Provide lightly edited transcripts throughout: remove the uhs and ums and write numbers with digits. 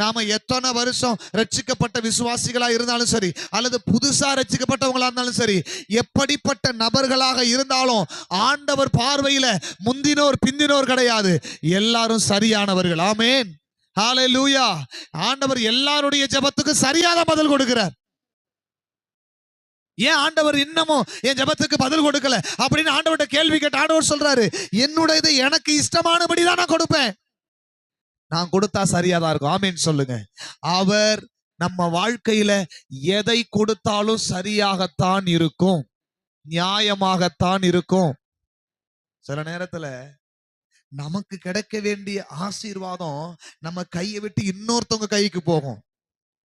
நாம எத்தனை வருஷம் ரட்சிக்கப்பட்ட விசுவாசிகளா இருந்தாலும் சரி, அல்லது புதுசா ரட்சிக்கப்பட்டவங்களா இருந்தாலும் சரி, எப்படிப்பட்ட நபர்களாக இருந்தாலும் ஆண்டவர் பார்வையில முந்தினோர் பிந்தினோர் கிடையாது, எல்லாரும் சரியானவர்கள். ஆமென், ஹல்லேலூயா. ஆண்டவர் எல்லாருடைய ஜெபத்துக்கு சரியான பதில் கொடுக்கிறார். ஏன் ஆண்டவர் இன்னமும் என் ஜெபத்துக்கு பதில் கொடுக்கல அப்படின்னு ஆண்டவர்கிட்ட கேள்வி கேட்ட ஆண்டவர் சொல்றாரு, என்னுடையது எனக்கு இஷ்டமானபடி தான் நான் கொடுப்பேன். நான் கொடுத்தா சரியாதான் இருக்கும். ஆமென் சொல்லுங்க. அவர் நம்ம வாழ்க்கையில எதை கொடுத்தாலும் சரியாகத்தான் இருக்கும், நியாயமாகத்தான் இருக்கும். சில நேரத்துல நமக்கு கிடைக்க வேண்டிய ஆசீர்வாதம் நம்ம கையை விட்டு இன்னொருத்தவங்க கைக்கு போகும்.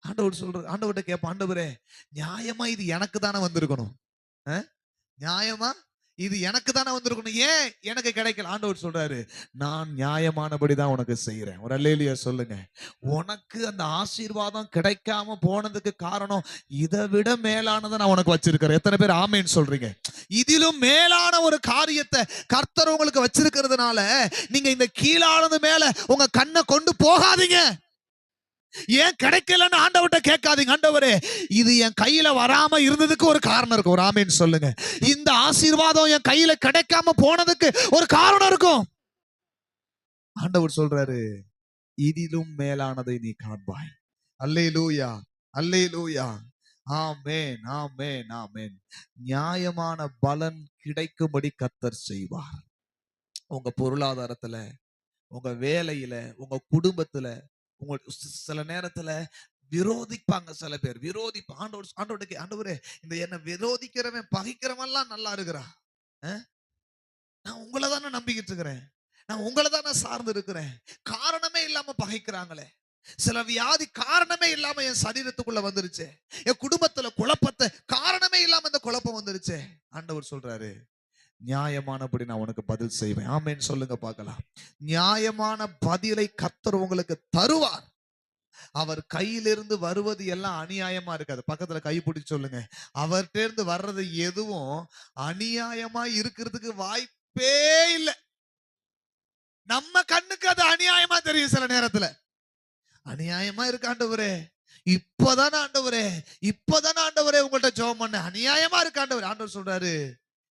ஆண்டவர் சொல்றாரு, ஆண்டவர்கிட்ட கேட்போம், ஆண்டவரே நியாயமா இது எனக்கு தானே வந்திருக்கணும், நியாயமா இது எனக்கு தானே வந்திருக்கணும், ஏன் எனக்கு கிடைக்கல? ஆண்டவர் சொல்றாரு, நான் நியாயமானபடி தான் உனக்கு செய்யறேன். ஒரு அல்லேலூயா சொல்லுங்க. உனக்கு அந்த ஆசீர்வாதம் கிடைக்காம போனதுக்கு காரணம் இதை விட மேலானதை நான் உனக்கு வச்சிருக்கிறேன். எத்தனை பேர் ஆமேன்னு சொல்றீங்க? இதிலும் மேலான ஒரு காரியத்தை கர்த்தர் உங்களுக்கு வச்சிருக்கிறதுனால நீங்க இந்த கீழானது மேல உங்க கண்ணை கொண்டு போகாதீங்க. ஏன் கிடைக்கலன்னு ஆண்டவர்கிட்ட கேட்காதீங்க. ஆண்டவரே இது என் கையில வராம இருந்ததுக்கு ஒரு காரணம் இருக்கும். ஒரு ஆமென் சொல்லுங்க. இந்த ஆசீர்வாதம் என் கையில கிடைக்காம போனதுக்கு ஒரு காரணம் இருக்கும். ஆண்டவர் சொல்றாரு, இதிலும் மேலானதை நீ காண்பாய். அல்லேலூயா, அல்லேலூயா. ஆமென், ஆமென், ஆமென். நியாயமான பலன் கிடைக்கும்படி கர்த்தர் செய்வார். உங்க பொருளாதாரத்துல, உங்க வேலையில, உங்க குடும்பத்துல, உங்க சில நேரத்துல விரோதிப்பாங்க. சில பேர் விரோதிப்பாங்க. ஆண்டவரே இந்த என்ன விரோதிக்கிறவன் பகைக்கிறவன்லாம் நல்லா இருக்கிறான், நான் உங்களை தானே நம்பிக்கிட்டு இருக்கிறேன், நான் உங்களை தானே சார்ந்து இருக்கிறேன், காரணமே இல்லாம பகைக்கிறாங்களே. சில வியாதி காரணமே இல்லாம என் சரீரத்துக்குள்ள வந்துருச்சு, என் குடும்பத்துல குழப்பத்தை காரணமே இல்லாம இந்த குழப்பம் வந்துருச்சு. ஆண்டவர் சொல்றாரு, நியாயமானபடி நான் உனக்கு பதில் செய்வேன். ஆமென் சொல்லுங்க பார்க்கலாம். நியாயமான பதிலை கர்த்தர் உங்களுக்கு தருவார். அவர் கையிலிருந்து வருவது எல்லாம் அநியாயமா இருக்காது. பக்கத்துல கை பிடிச்சு சொல்லுங்க, அவர்கிட்ட இருந்து வர்றது எதுவும் அநியாயமா இருக்கிறதுக்கு வாய்ப்பே இல்லை. நம்ம கண்ணுக்கு அது அநியாயமா தெரியும். சில நேரத்துல அநியாயமா இருக்கு ஆண்டவரே, இப்பதானே ஆண்டவரே, இப்பதானே ஆண்டவரே உங்கள்கிட்ட ஜெபம் பண்ண, அநியாயமா இருக்கு ஆண்டவரே. ஆண்டவர் சொல்றாரு,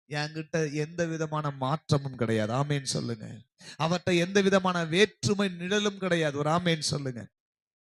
என்கிட்ட எந்த விதமான மாற்றமும் கிடையாது. ஆமேன் சொல்லுங்க. அவர்கிட்ட எந்த விதமான வேற்றுமை நிழலும் கிடையாது. ஒரு ஆமேன் சொல்லுங்க.